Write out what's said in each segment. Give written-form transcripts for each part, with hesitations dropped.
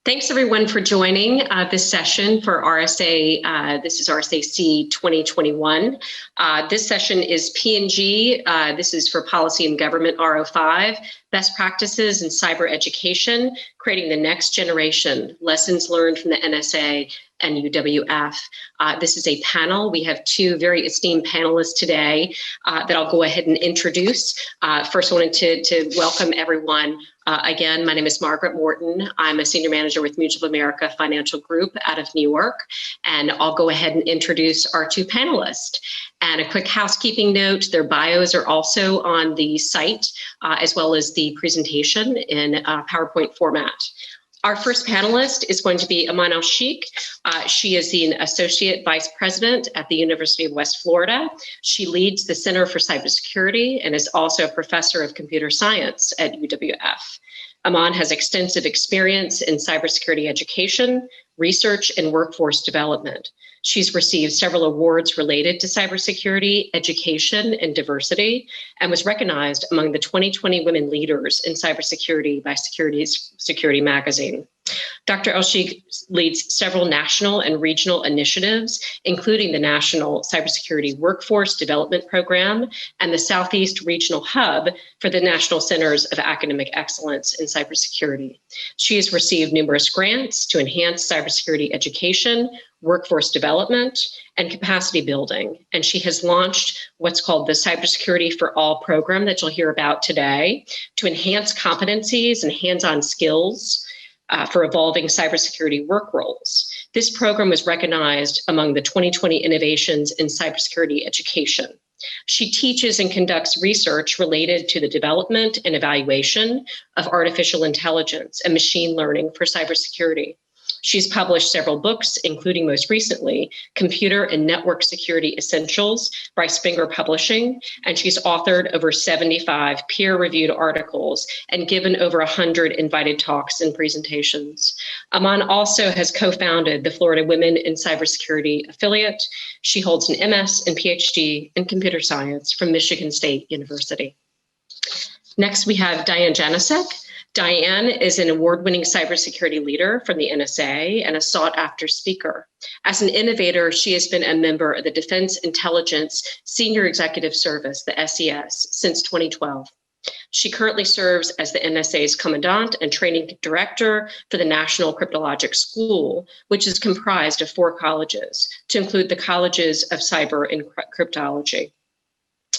Thanks everyone for joining this session for RSA. This is RSAC 2021. This session is P&G. This is for Policy and Government R05, Best Practices in Cyber Education, Creating the Next Generation, Lessons Learned from the NSA and UWF. This is a panel. We have two very esteemed panelists today that I'll go ahead and introduce. First, I wanted to welcome everyone. Again, my name is Margaret Morton. I'm a senior manager with Mutual of America Financial Group out of New York, and I'll go ahead and introduce our two panelists. And a quick housekeeping note, their bios are also on the site, as well as the presentation in PowerPoint format. Our first panelist is going to be Iman El-Sheikh. She is an Associate Vice President at the University of West Florida. She leads the Center for Cybersecurity and is also a Professor of Computer Science at UWF. Iman has extensive experience in cybersecurity education, research, and workforce development. She's received several awards related to cybersecurity, education, and diversity, and was recognized among the 2020 women leaders in cybersecurity by Security Magazine. Dr. El-Sheikh leads several national and regional initiatives, including the National Cybersecurity Workforce Development Program and the Southeast Regional Hub for the National Centers of Academic Excellence in Cybersecurity. She has received numerous grants to enhance cybersecurity education, workforce development, and capacity building. And she has launched what's called the Cybersecurity for All program that you'll hear about today to enhance competencies and hands-on skills for evolving cybersecurity work roles. This program was recognized among the 2020 innovations in cybersecurity education. She teaches and conducts research related to the development and evaluation of artificial intelligence and machine learning for cybersecurity. She's published several books, including most recently, Computer and Network Security Essentials by Springer Publishing, and she's authored over 75 peer-reviewed articles and given over 100 invited talks and presentations. Iman also has co-founded the Florida Women in Cybersecurity affiliate. She holds an MS and PhD in computer science from Michigan State University. Next, we have Diane Janicek. Diane is an award-winning cybersecurity leader from the NSA and a sought-after speaker. As an innovator, she has been a member of the Defense Intelligence Senior Executive Service, the SES, since 2012. She currently serves as the NSA's Commandant and Training Director for the National Cryptologic School, which is comprised of 4 colleges, to include the Colleges of Cyber and Cryptology.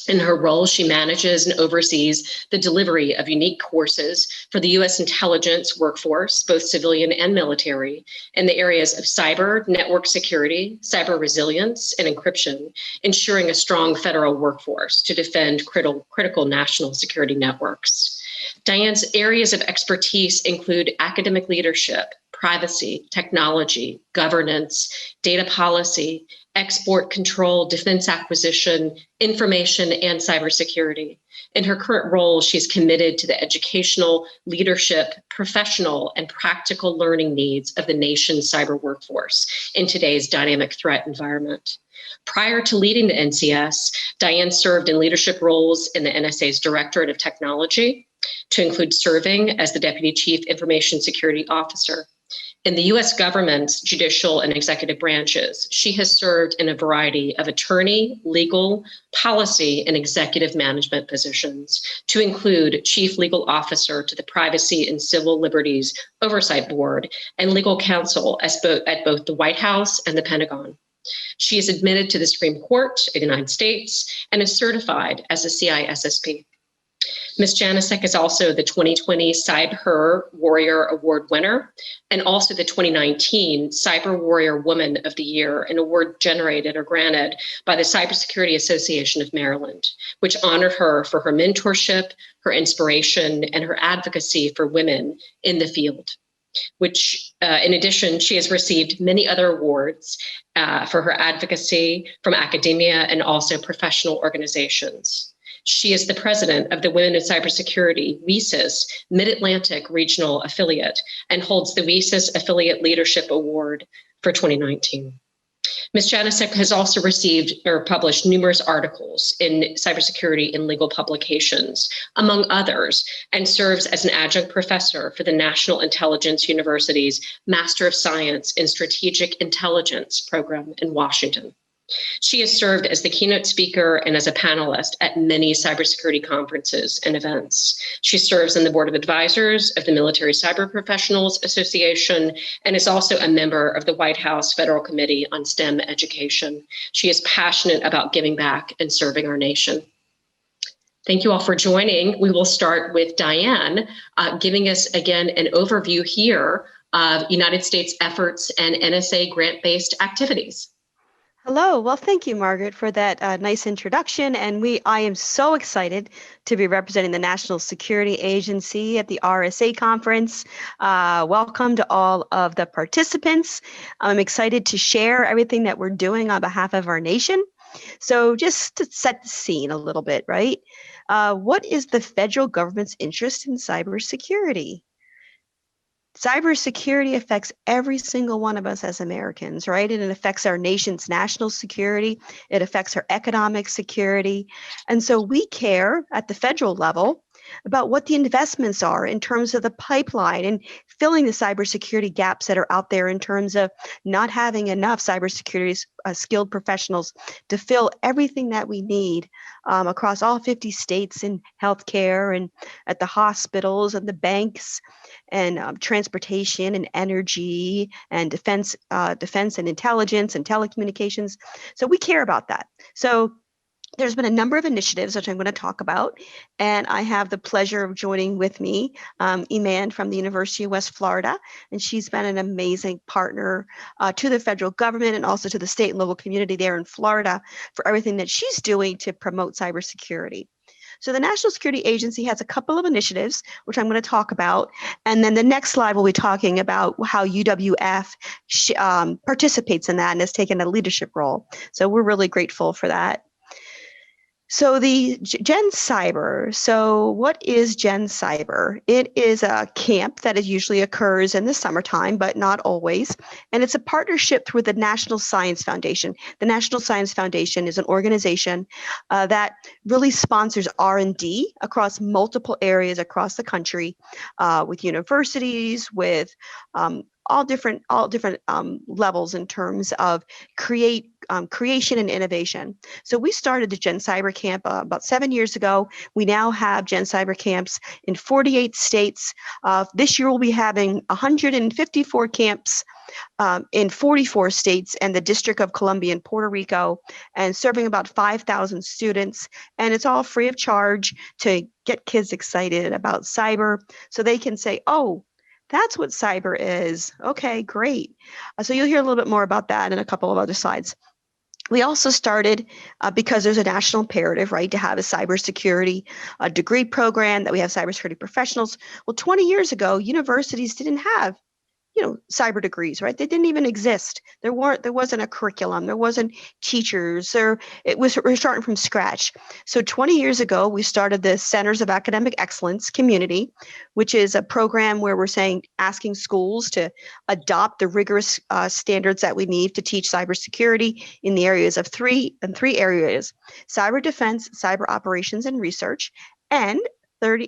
In her role, she manages and oversees the delivery of unique courses for the U.S. intelligence workforce, both civilian and military, in the areas of cyber, network security, cyber resilience, and encryption, ensuring a strong federal workforce to defend critical national security networks. Diane's areas of expertise include academic leadership, privacy, technology, governance, data policy, export control, defense acquisition, information, and cybersecurity. In her current role, she's committed to the educational, leadership, professional, and practical learning needs of the nation's cyber workforce in today's dynamic threat environment. Prior to leading the NCS, Diane served in leadership roles in the NSA's Directorate of Technology, to include serving as the Deputy Chief Information Security Officer. In the U.S. government's judicial and executive branches, she has served in a variety of attorney, legal, policy, and executive management positions, to include Chief Legal Officer to the Privacy and Civil Liberties Oversight Board and legal counsel at both the White House and the Pentagon. She is admitted to the Supreme Court of the United States and is certified as a CISSP. Ms. Janicek is also the 2020 Cyber Warrior Award winner and also the 2019 Cyber Warrior Woman of the Year, an award generated or granted by the Cybersecurity Association of Maryland, which honored her for her mentorship, her inspiration, and her advocacy for women in the field. Which, in addition, she has received many other awards for her advocacy from academia and also professional organizations. She is the president of the Women in Cybersecurity, WESIS, Mid-Atlantic Regional Affiliate, and holds the WESIS Affiliate Leadership Award for 2019. Ms. Janicek has also received or published numerous articles in cybersecurity in legal publications, among others, and serves as an adjunct professor for the National Intelligence University's Master of Science in Strategic Intelligence program in Washington. She has served as the keynote speaker and as a panelist at many cybersecurity conferences and events. She serves on the board of advisors of the Military Cyber Professionals Association and is also a member of the White House Federal Committee on STEM Education. She is passionate about giving back and serving our nation. Thank you all for joining. We will start with Diane giving us again an overview here of United States efforts and NSA grant-based activities. Hello. Well, thank you, Margaret, for that nice introduction. And I am so excited to be representing the National Security Agency at the RSA conference. Welcome to all of the participants. I'm excited to share everything that we're doing on behalf of our nation. So just to set the scene a little bit, right? What is the federal government's interest in cybersecurity? Cybersecurity affects every single one of us as Americans, right? And it affects our nation's national security. It affects our economic security. And so we care at the federal level about what the investments are in terms of the pipeline and filling the cybersecurity gaps that are out there in terms of not having enough cybersecurity skilled professionals to fill everything that we need across all 50 states in healthcare and at the hospitals and the banks and transportation and energy and defense and intelligence and telecommunications. So we care about that. So there's been a number of initiatives which I'm going to talk about, and I have the pleasure of joining with me Iman from the University of West Florida, and she's been an amazing partner to the federal government and also to the state and local community there in Florida for everything that she's doing to promote cybersecurity. So the National Security Agency has a couple of initiatives, which I'm going to talk about. And then the next slide will be talking about how UWF participates in that and has taken a leadership role. So we're really grateful for that. So the Gen Cyber. So what is Gen Cyber? It is a camp that usually occurs in the summertime, but not always. And it's a partnership with the National Science Foundation. The National Science Foundation is an organization that really sponsors R&D across multiple areas across the country, with universities, with all different levels in terms of creation and innovation. So we started the Gen Cyber Camp about 7 years ago. We now have Gen Cyber Camps in 48 states. This year we'll be having 154 camps in 44 states and the District of Columbia in Puerto Rico, and serving about 5,000 students. And it's all free of charge to get kids excited about cyber so they can say, oh, that's what cyber is. Okay, great. So you'll hear a little bit more about that in a couple of other slides. We also started because there's a national imperative, right, to have a cybersecurity degree program, that we have cybersecurity professionals. Well, 20 years ago, universities didn't have cyber degrees, right? They didn't even exist. There wasn't a curriculum. There wasn't teachers. We're starting from scratch. So 20 years ago, we started the Centers of Academic Excellence Community, which is a program where we're asking schools to adopt the rigorous standards that we need to teach cybersecurity in the areas of three areas: cyber defense, cyber operations, and research. And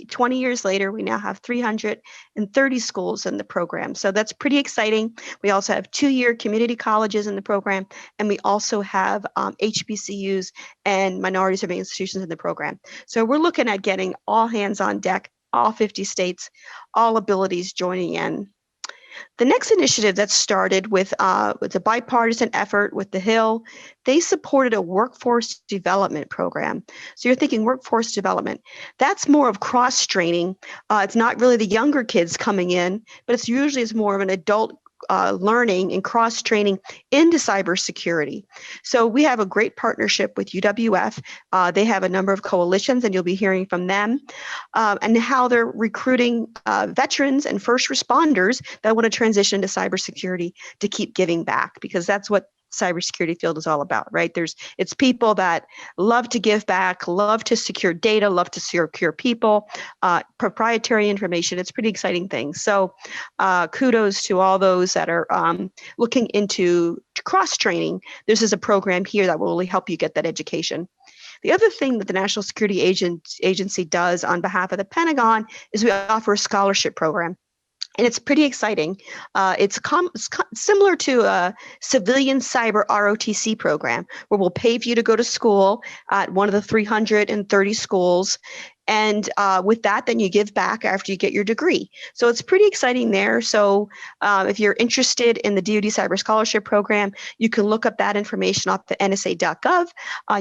20 years later, we now have 330 schools in the program. So that's pretty exciting. We also have 2-year community colleges in the program, and we also have HBCUs and minority serving institutions in the program. So we're looking at getting all hands on deck, all 50 states, all abilities joining in. The next initiative that started with a bipartisan effort with the Hill, they supported a workforce development program. So you're thinking workforce development. That's more of cross-training. It's not really the younger kids coming in, but it's usually more of an adult learning and cross-training into cybersecurity. So we have a great partnership with UWF. They have a number of coalitions, and you'll be hearing from them, and how they're recruiting veterans and first responders that want to transition to cybersecurity to keep giving back, because that's what cybersecurity field is all about, right? It's people that love to give back, love to secure data, love to secure people, proprietary information. It's pretty exciting things. So kudos to all those that are looking into cross-training. This is a program here that will really help you get that education. The other thing that the National Security Agency does on behalf of the Pentagon is we offer a scholarship program. And it's pretty exciting. It's similar to a civilian cyber ROTC program, where we'll pay for you to go to school at one of the 330 schools. And with that, then you give back after you get your degree. So it's pretty exciting there. So if you're interested in the DoD Cyber Scholarship Program, you can look up that information off the NSA.gov.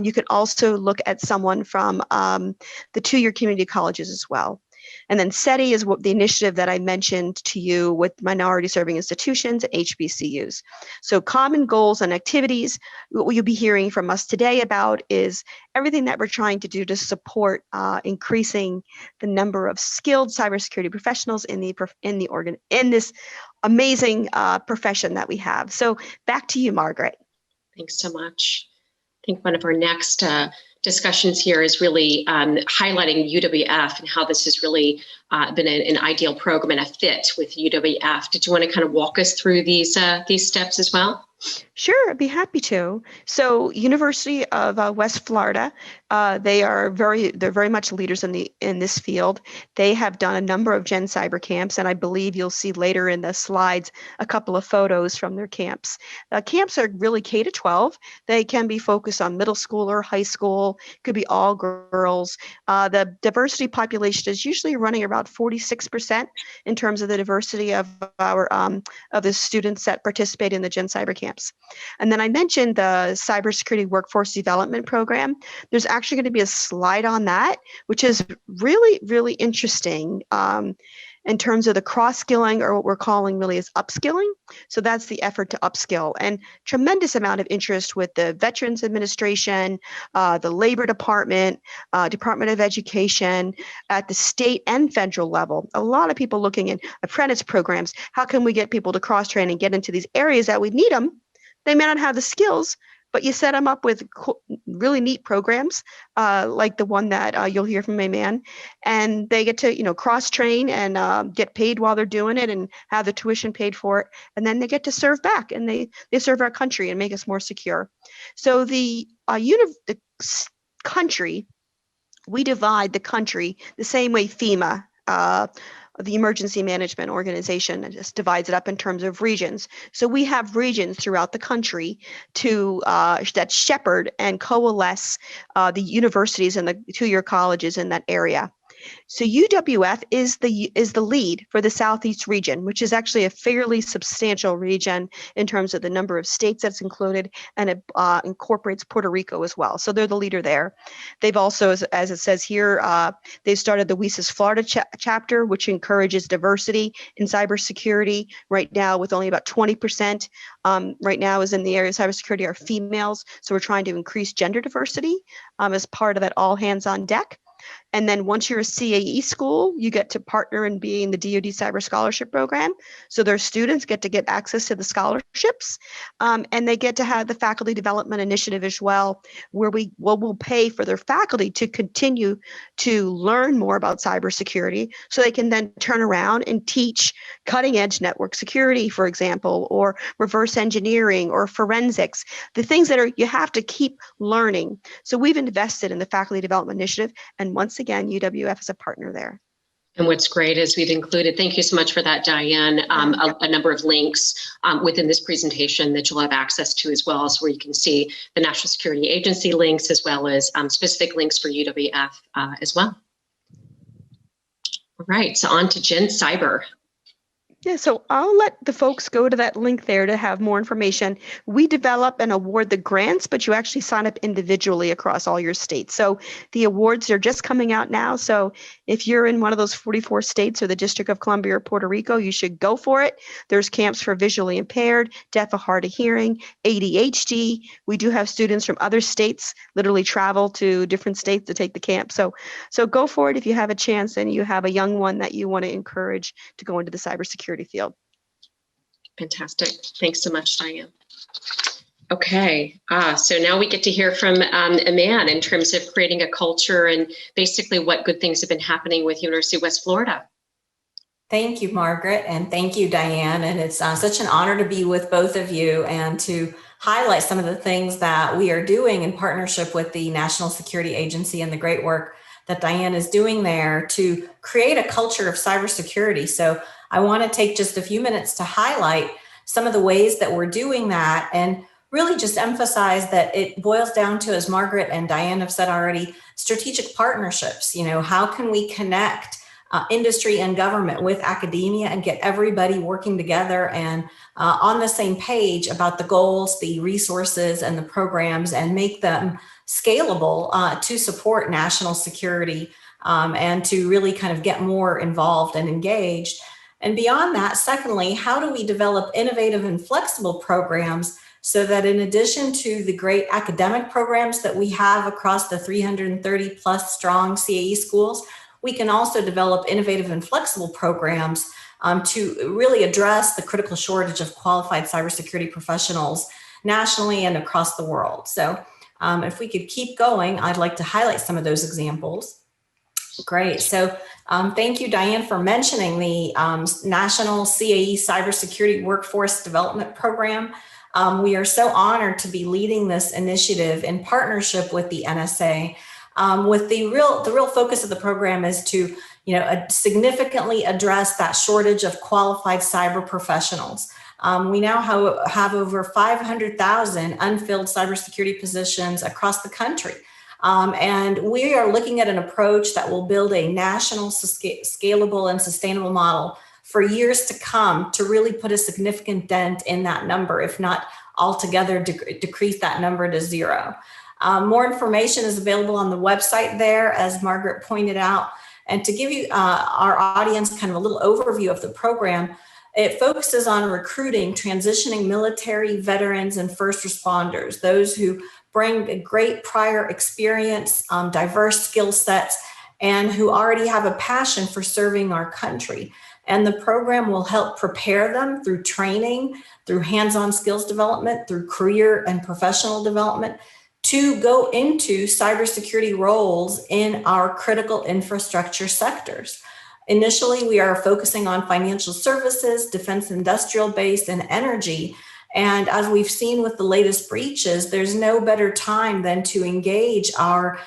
You can also look at someone from the two-year community colleges as well. And then SETI is the initiative that I mentioned to you with minority serving institutions and HBCUs. So common goals and activities. What you'll be hearing from us today about is everything that we're trying to do to support increasing the number of skilled cybersecurity professionals in this amazing profession that we have. So back to you, Margaret. Thanks so much. I think one of our next discussions here is really highlighting UWF and how this has really been an ideal program and a fit with UWF. Did you want to kind of walk us through these steps as well? Sure, I'd be happy to. So, University of West Florida, they're very much leaders in this field. They have done a number of Gen Cyber camps, and I believe you'll see later in the slides a couple of photos from their camps. Camps are really K-12. They can be focused on middle school or high school. Could be all girls. The diversity population is usually running about 46% in terms of the diversity of our of the students that participate in the Gen Cyber camps. And then I mentioned the Cybersecurity Workforce Development Program. There's actually going to be a slide on that, which is really, really interesting in terms of the cross-skilling, or what we're calling really is upskilling. So that's the effort to upskill, and tremendous amount of interest with the Veterans Administration, the Labor Department, Department of Education, at the state and federal level. A lot of people looking at apprentice programs. How can we get people to cross-train and get into these areas that we need them? They may not have the skills, but you set them up with really neat programs like the one that you'll hear from my man, and they get to cross-train and get paid while they're doing it and have the tuition paid for it, and then they get to serve back, and they serve our country and make us more secure. So the country, we divide the country the same way FEMA, the Emergency Management Organization, just divides it up in terms of regions. So we have regions throughout the country that shepherd and coalesce the universities and the two-year colleges in that area. So UWF is the lead for the Southeast region, which is actually a fairly substantial region in terms of the number of states that's included, and it incorporates Puerto Rico as well. So they're the leader there. They've also, as it says here, they've started the WESIS Florida chapter, which encourages diversity in cybersecurity. Right now, with only about 20%, right now is in the area of cybersecurity are females. So we're trying to increase gender diversity as part of that all hands on deck. And then once you're a CAE school, you get to partner in being the DoD Cyber Scholarship Program. So their students get access to the scholarships, and they get to have the Faculty Development Initiative as well, where we'll pay for their faculty to continue to learn more about cybersecurity, so they can then turn around and teach cutting edge network security, for example, or reverse engineering or forensics, the things that you have to keep learning. So we've invested in the Faculty Development Initiative, and once again, UWF is a partner there. And what's great is we've included, thank you so much for that, Diane, a number of links within this presentation that you'll have access to as well, so where you can see the National Security Agency links, as well as specific links for UWF as well. All right, so on to Gen Cyber. Yeah, so I'll let the folks go to that link there to have more information. We develop and award the grants, but you actually sign up individually across all your states. So the awards are just coming out now. So if you're in one of those 44 states or the District of Columbia or Puerto Rico, you should go for it. There's camps for visually impaired, deaf or hard of hearing, ADHD. We do have students from other states literally travel to different states to take the camp. So go for it if you have a chance and you have a young one that you want to encourage to go into the cybersecurity field. Fantastic. Thanks so much, Diane. Okay, so now we get to hear from Iman in terms of creating a culture and basically what good things have been happening with University of West Florida. Thank you, Margaret, and thank you, Diane. And it's such an honor to be with both of you and to highlight some of the things that we are doing in partnership with the National Security Agency and the great work that Diane is doing there to create a culture of cybersecurity. So I want to take just a few minutes to highlight some of the ways that we're doing that and really just emphasize that it boils down to, as Margaret and Diane have said already, strategic partnerships. How can we connect industry and government with academia and get everybody working together and on the same page about the goals, the resources, and the programs, and make them scalable to support national security and to really kind of get more involved and engaged. And beyond that, secondly, how do we develop innovative and flexible programs so that in addition to the great academic programs that we have across the 330 plus strong CAE schools, we can also develop innovative and flexible programs to really address the critical shortage of qualified cybersecurity professionals nationally and across the world. So if we could keep going, I'd like to highlight some of those examples. Great. So thank you, Diane, for mentioning the National CAE Cybersecurity Workforce Development Program. We are so honored to be leading this initiative in partnership with the NSA. With the real focus of the program is to, significantly address that shortage of qualified cyber professionals. We now have over 500,000 unfilled cybersecurity positions across the country. And we are looking at an approach that will build a national scalable and sustainable model for years to come to really put a significant dent in that number, if not altogether decrease that number to zero. More information is available on the website there, as Margaret pointed out. And to give you our audience kind of a little overview of the program, it focuses on recruiting transitioning military, veterans, and first responders, those who bring a great prior experience, diverse skill sets, and who already have a passion for serving our country. And the program will help prepare them through training, through hands-on skills development, through career and professional development, to go into cybersecurity roles in our critical infrastructure sectors. Initially, we are focusing on financial services, defense industrial base, and energy. And as we've seen with the latest breaches, there's no better time than to engage our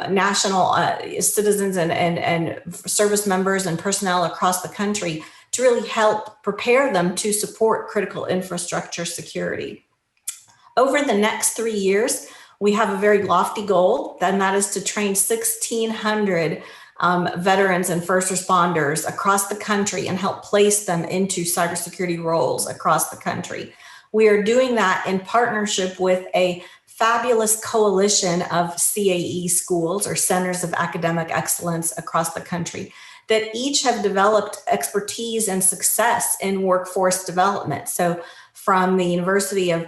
national citizens and service members and personnel across the country to really help prepare them to support critical infrastructure security. Over the next 3 years, we have a very lofty goal, and that is to train 1,600 veterans and first responders across the country and help place them into cybersecurity roles across the country. We are doing that in partnership with a fabulous coalition of CAE schools, or Centers of Academic Excellence, across the country that each have developed expertise and success in workforce development. So from the University of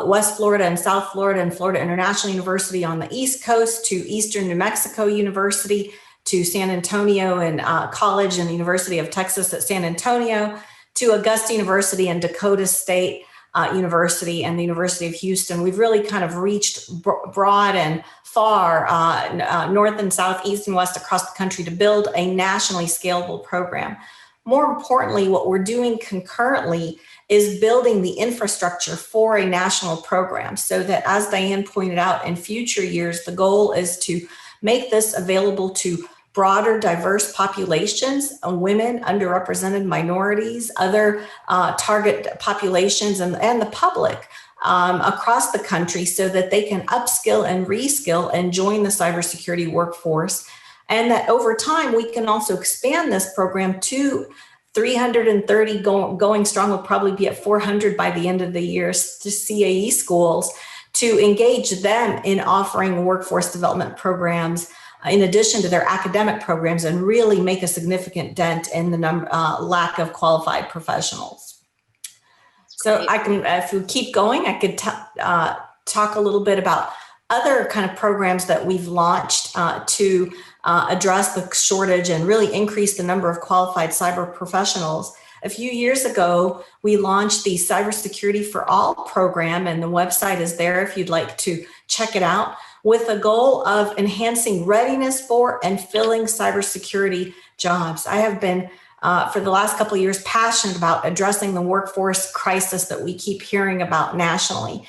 West Florida and South Florida and Florida International University on the East Coast, to Eastern New Mexico University, to San Antonio and College and the University of Texas at San Antonio, to Augusta University and Dakota State University and the University of Houston. We've really kind of reached broad and far, north and south, east and west across the country to build a nationally scalable program. More importantly, what we're doing concurrently is building the infrastructure for a national program so that, as Diane pointed out, in future years, the goal is to make this available to broader, diverse populations, women, underrepresented minorities, other target populations, and the public across the country so that they can upskill and reskill and join the cybersecurity workforce. And that over time, we can also expand this program to 330 going strong. Will probably be at 400 by the end of the year to CAE schools to engage them in offering workforce development programs in addition to their academic programs and really make a significant dent in the lack of qualified professionals. So I can, if we keep going, I could talk a little bit about other kind of programs that we've launched to address the shortage and really increase the number of qualified cyber professionals. A few years ago, we launched the Cybersecurity for All program, and the website is there if you'd like to check it out, with a goal of enhancing readiness for and filling cybersecurity jobs. I have been, for the last couple of years, passionate about addressing the workforce crisis that we keep hearing about nationally.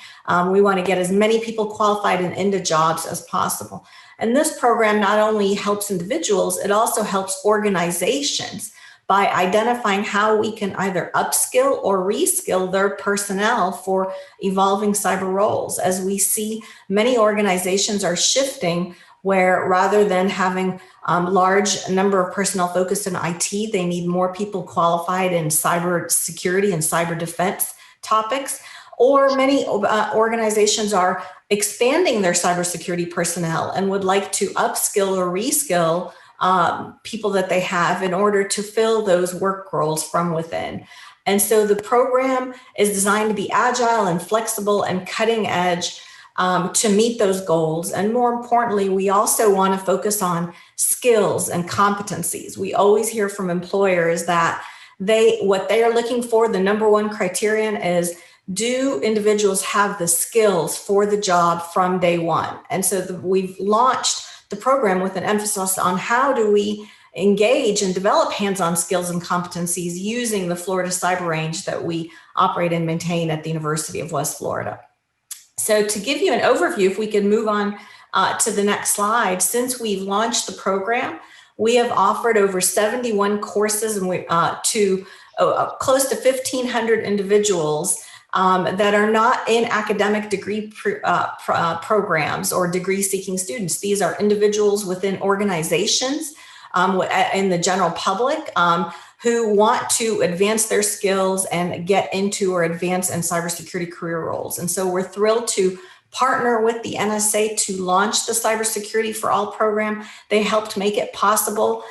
We want to get as many people qualified and into jobs as possible. And this program not only helps individuals, it also helps organizations by identifying how we can either upskill or reskill their personnel for evolving cyber roles. As we see, many organizations are shifting where rather than having large number of personnel focused in IT, they need more people qualified in cyber security and cyber defense topics. Or many organizations are expanding their cybersecurity personnel and would like to upskill or reskill people that they have in order to fill those work roles from within. And so the program is designed to be agile and flexible and cutting edge to meet those goals. And more importantly, we also want to focus on skills and competencies. We always hear from employers that what they are looking for, the number one criterion is, do individuals have the skills for the job from day one? And so we've launched the program with an emphasis on how do we engage and develop hands-on skills and competencies using the Florida Cyber Range that we operate and maintain at the University of West Florida. So to give you an overview, if we can move on to the next slide, since we've launched the program, we have offered over 71 courses and to close to 1,500 individuals that are not in academic degree programs or degree-seeking students. These are individuals within organizations in the general public who want to advance their skills and get into or advance in cybersecurity career roles. And so we're thrilled to partner with the NSA to launch the Cybersecurity for All program. They helped make it possible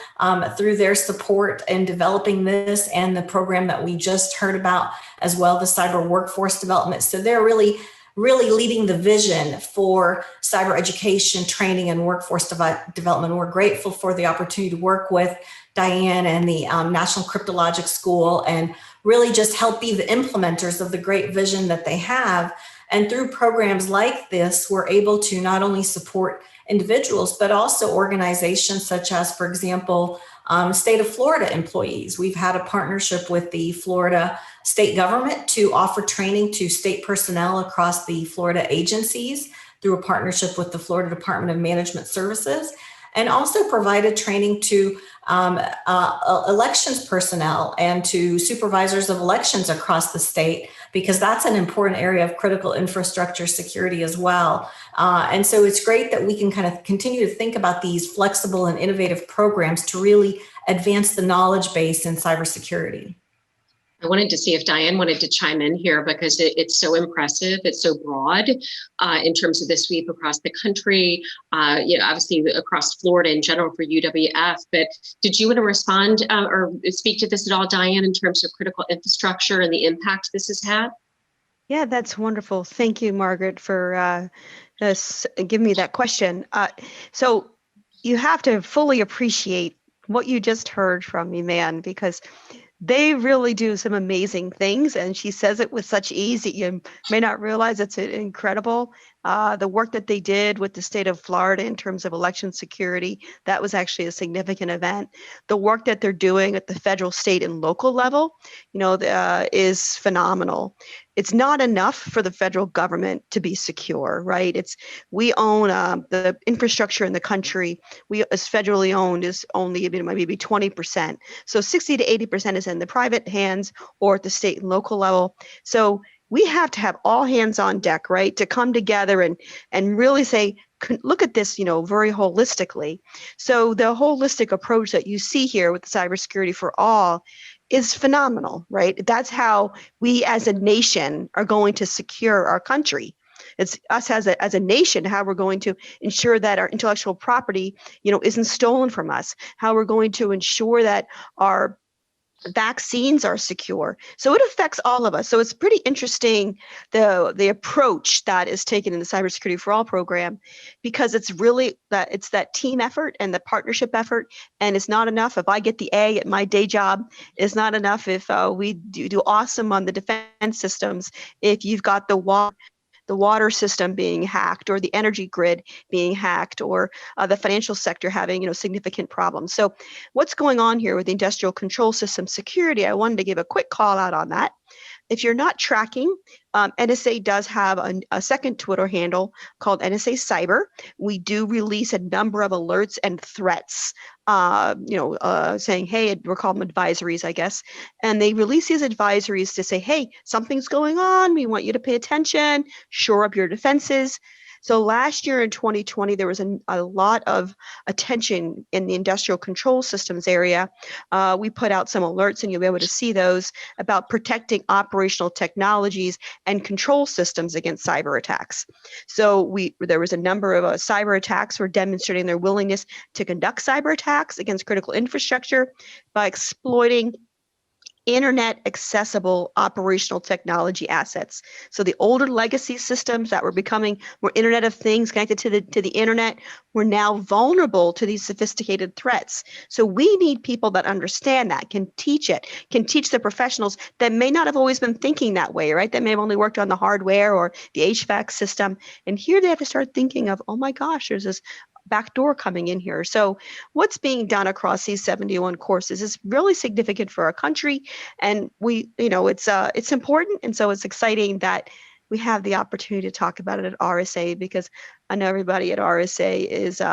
through their support in developing this and the program that we just heard about as well, the cyber workforce development. So they're really leading the vision for cyber education, training, and workforce development. We're grateful for the opportunity to work with Diane and the National Cryptologic School and really just help be the implementers of the great vision that they have. And through programs like this, we're able to not only support individuals, but also organizations such as, for example, state of Florida employees. We've had a partnership with the Florida state government to offer training to state personnel across the Florida agencies through a partnership with the Florida Department of Management Services, and also provided training to elections personnel and to supervisors of elections across the state, because that's an important area of critical infrastructure security as well. And so it's great that we can kind of continue to think about these flexible and innovative programs to really advance the knowledge base in cybersecurity. I wanted to see if Diane wanted to chime in here because it's so impressive. It's so broad in terms of the sweep across the country, obviously across Florida in general for UWF. But did you want to respond or speak to this at all, Diane, in terms of critical infrastructure and the impact this has had? Yeah, that's wonderful. Thank you, Margaret, for giving me that question. So you have to fully appreciate what you just heard from me, man, because they really do some amazing things, and she says it with such ease that you may not realize it's incredible. The work that they did with the state of Florida in terms of election security, that was actually a significant event. The work that they're doing at the federal, state, and local level, is phenomenal. It's not enough for the federal government to be secure, right? We own the infrastructure in the country. We, as federally owned, is only maybe 20%. So 60 to 80% is in the private hands or at the state and local level. So we have to have all hands on deck, right, to come together and really say, look at this, very holistically. So the holistic approach that you see here with Cybersecurity for All is phenomenal, right? That's how we as a nation are going to secure our country. It's us as a nation, how we're going to ensure that our intellectual property, isn't stolen from us, how we're going to ensure that our vaccines are secure. So it affects all of us. So it's pretty interesting, the approach that is taken in the Cybersecurity for All program, because it's really that team effort and the partnership effort. And it's not enough if I get the A at my day job. It's not enough if we do awesome on the defense systems. If you've got the water system being hacked, or the energy grid being hacked, or the financial sector having significant problems. So what's going on here with the industrial control system security? I wanted to give a quick call out on that. If you're not tracking, NSA does have a second Twitter handle called NSA Cyber. We do release a number of alerts and threats, saying, hey, we're calling them advisories, I guess. And they release these advisories to say, hey, something's going on. We want you to pay attention, shore up your defenses. So last year in 2020, there was a lot of attention in the industrial control systems area. We put out some alerts, and you'll be able to see those, about protecting operational technologies and control systems against cyber attacks. So there was a number of cyber attacks were demonstrating their willingness to conduct cyber attacks against critical infrastructure by exploiting internet accessible operational technology assets. So the older legacy systems that were becoming more Internet of Things connected to the internet were now vulnerable to these sophisticated threats. So we need people that understand that, can teach the professionals that may not have always been thinking that way, right? That may have only worked on the hardware or the HVAC system. And here they have to start thinking of, oh my gosh, there's this backdoor coming in here. So what's being done across these 71 courses is really significant for our country. And it's important. And so it's exciting that we have the opportunity to talk about it at RSA, because I know everybody at RSA is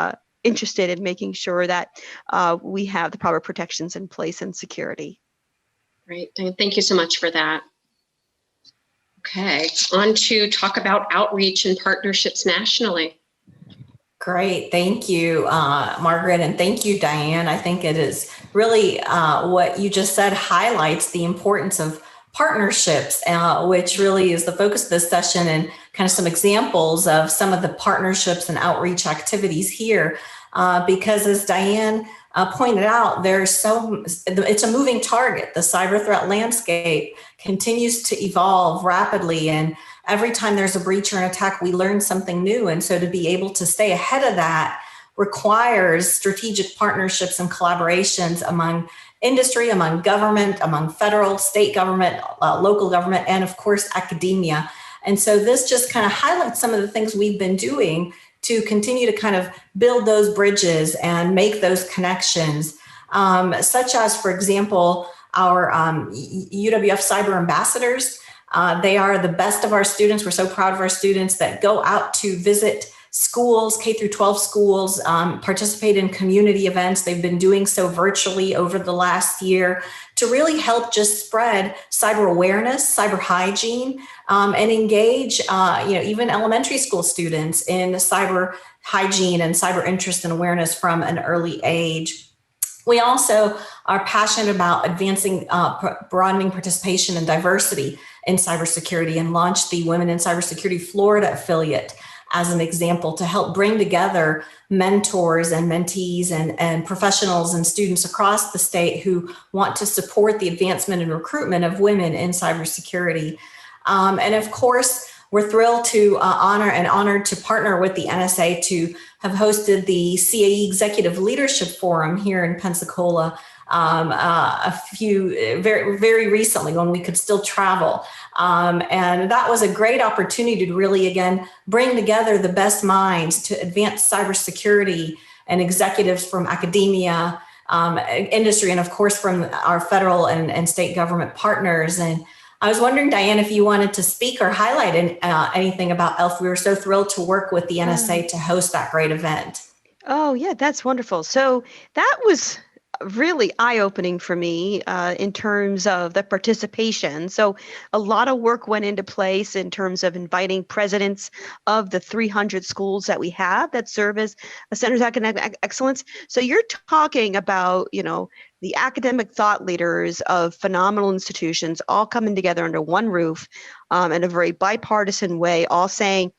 interested in making sure that we have the proper protections in place and security. Great. Thank you so much for that. Okay, on to talk about outreach and partnerships nationally. Great. Thank you, Margaret. And thank you, Diane. I think it is really what you just said highlights the importance of partnerships, which really is the focus of this session, and kind of some examples of some of the partnerships and outreach activities here. Because as Diane pointed out, it's a moving target. The cyber threat landscape continues to evolve rapidly, and every time there's a breach or an attack, we learn something new. And so to be able to stay ahead of that requires strategic partnerships and collaborations among industry, among government, among federal, state government, local government, and of course, academia. And so this just kind of highlights some of the things we've been doing to continue to kind of build those bridges and make those connections, such as, for example, our UWF Cyber Ambassadors. They are the best of our students. We're so proud of our students that go out to visit schools, K through 12 schools, participate in community events. They've been doing so virtually over the last year to really help just spread cyber awareness, cyber hygiene, and engage, even elementary school students in cyber hygiene and cyber interest and awareness from an early age. We also are passionate about advancing, broadening participation and diversity in cybersecurity, and launched the Women in Cybersecurity Florida affiliate as an example to help bring together mentors and mentees and professionals and students across the state who want to support the advancement and recruitment of women in cybersecurity. And of course, we're thrilled to honored to partner with the NSA to have hosted the CAE Executive Leadership Forum here in Pensacola very, very recently when we could still travel. And that was a great opportunity to really, again, bring together the best minds to advance cybersecurity, and executives from academia, industry, and of course from our federal and state government partners. And I was wondering, Diane, if you wanted to speak or highlight anything about ELF. We were so thrilled to work with the NSA to host that great event. Oh, yeah, that's wonderful. So that was really eye-opening for me in terms of the participation. So a lot of work went into place in terms of inviting presidents of the 300 schools that we have that serve as centers of academic excellence. So you're talking about, the academic thought leaders of phenomenal institutions all coming together under one roof in a very bipartisan way, all saying,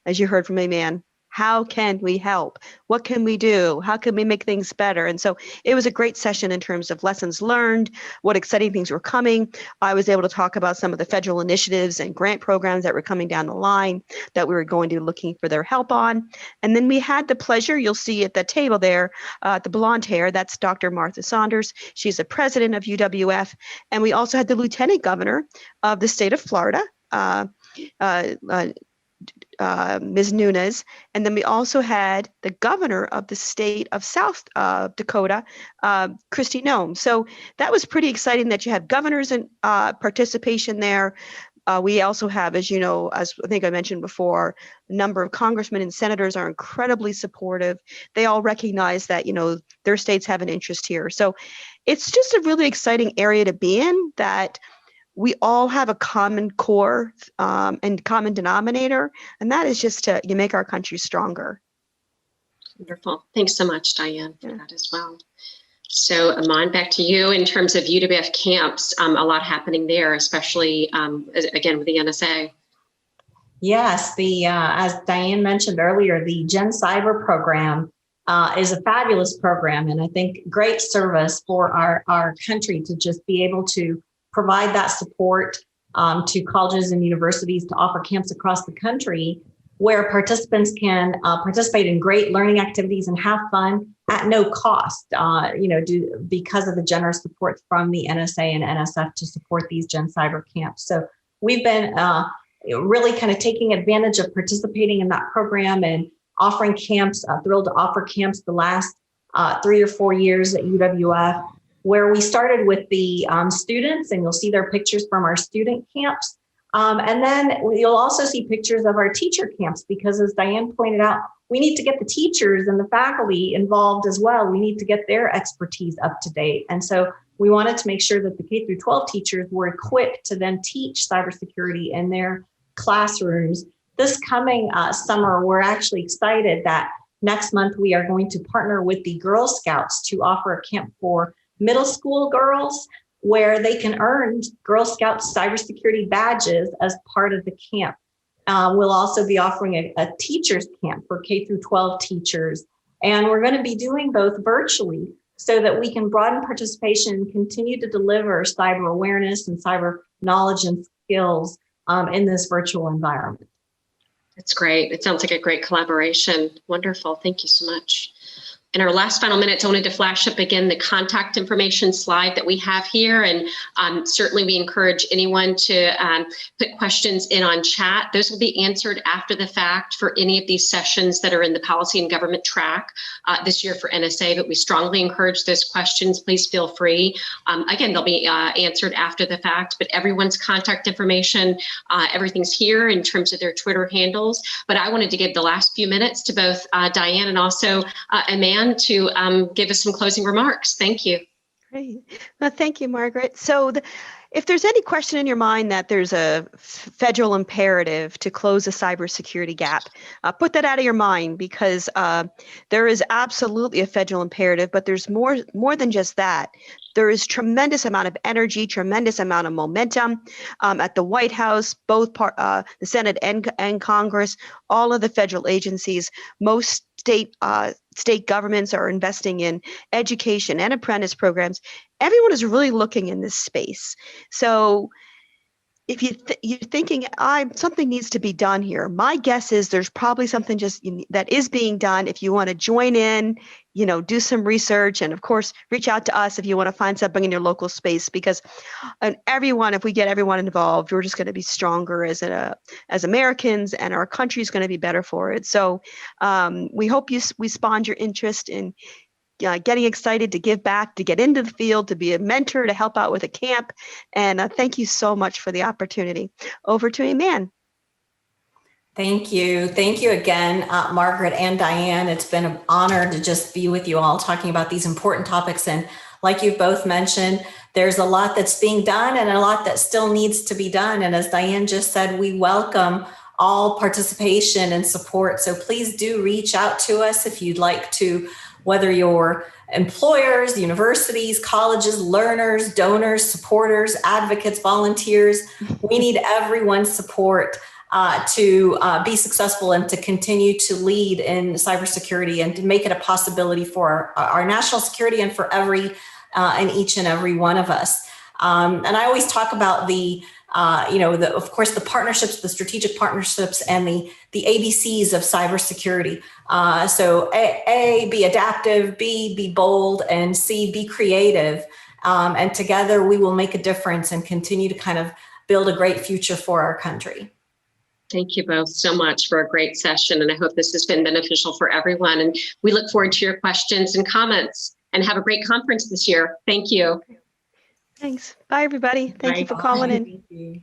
as you heard from me, man, how can we help? What can we do? How can we make things better? And so it was a great session in terms of lessons learned, what exciting things were coming. I was able to talk about some of the federal initiatives and grant programs that were coming down the line that we were going to be looking for their help on. And then we had the pleasure, you'll see at the table there, the blonde hair, that's Dr. Martha Saunders. She's the president of UWF. And we also had the lieutenant governor of the state of Florida, Ms. Nunes, and then we also had the governor of the state of South Dakota, Kristi Noem. So that was pretty exciting that you have governors and participation there. We also have, as you know, as I think I mentioned before, a number of congressmen and senators are incredibly supportive. They all recognize that, their states have an interest here. So it's just a really exciting area to be in, that we all have a common core and common denominator, and that is just to make our country stronger. Wonderful. Thanks so much, Diane, for that as well. So Aman, back to you. In terms of UWF camps, a lot happening there, especially, again, with the NSA. Yes, as Diane mentioned earlier, the Gen Cyber program is a fabulous program, and I think great service for our country to just be able to provide that support to colleges and universities to offer camps across the country where participants can participate in great learning activities and have fun at no cost, because of the generous support from the NSA and NSF to support these Gen Cyber camps. So we've been really kind of taking advantage of participating in that program and offering camps, thrilled to offer camps the last 3 or 4 years at UWF, where we started with the students, and you'll see their pictures from our student camps. And then you'll also see pictures of our teacher camps, because as Diane pointed out, we need to get the teachers and the faculty involved as well. We need to get their expertise up to date. And so we wanted to make sure that the K through 12 teachers were equipped to then teach cybersecurity in their classrooms. This coming summer, we're actually excited that next month we are going to partner with the Girl Scouts to offer a camp for middle school girls, where they can earn Girl Scouts cybersecurity badges as part of the camp. We'll also be offering a teachers camp for K through 12 teachers. And we're going to be doing both virtually so that we can broaden participation and continue to deliver cyber awareness and cyber knowledge and skills in this virtual environment. That's great. It sounds like a great collaboration. Wonderful. Thank you so much. In our last final minutes, I wanted to flash up again the contact information slide that we have here. And certainly we encourage anyone to put questions in on chat. Those will be answered after the fact for any of these sessions that are in the policy and government track this year for NSA, but we strongly encourage those questions. Please feel free. Again, they'll be answered after the fact, but everyone's contact information, everything's here in terms of their Twitter handles. But I wanted to give the last few minutes to both Diane and also Amanda to give us some closing remarks. Thank you. Great. Well, thank you, Margaret. So if there's any question in your mind that there's a federal imperative to close a cybersecurity gap, put that out of your mind, because there is absolutely a federal imperative, but there's more than just that. There is tremendous amount of energy, tremendous amount of momentum at the White House, both the Senate and Congress, all of the federal agencies. Most state governments are investing in education and apprentice programs. Everyone is really looking in this space. So if you're thinking, something needs to be done here, my guess is there's probably something that is being done. If you want to join in, do some research, and of course, reach out to us if you want to find something in your local space, because if we get everyone involved, we're just going to be stronger as Americans, and our country is going to be better for it. So we hope we spawned your interest in getting excited to give back, to get into the field, to be a mentor, to help out with a camp. And thank you so much for the opportunity. Over to Iman. Thank you. Thank you again, Margaret and Diane. It's been an honor to just be with you all talking about these important topics. And like you both mentioned, there's a lot that's being done and a lot that still needs to be done. And as Diane just said, we welcome all participation and support. So please do reach out to us if you'd like to, whether you're employers, universities, colleges, learners, donors, supporters, advocates, volunteers. We need everyone's support to be successful and to continue to lead in cybersecurity and to make it a possibility for our national security and for every and each and every one of us. And I always talk about of course, the partnerships, the strategic partnerships, and the ABCs of cybersecurity. So A, be adaptive, B, be bold, and C, be creative. And together we will make a difference and continue to kind of build a great future for our country. Thank you both so much for a great session, and I hope this has been beneficial for everyone. And we look forward to your questions and comments, and have a great conference this year. Thank you. Thanks. Bye, everybody. Thank you for calling in. Thank you.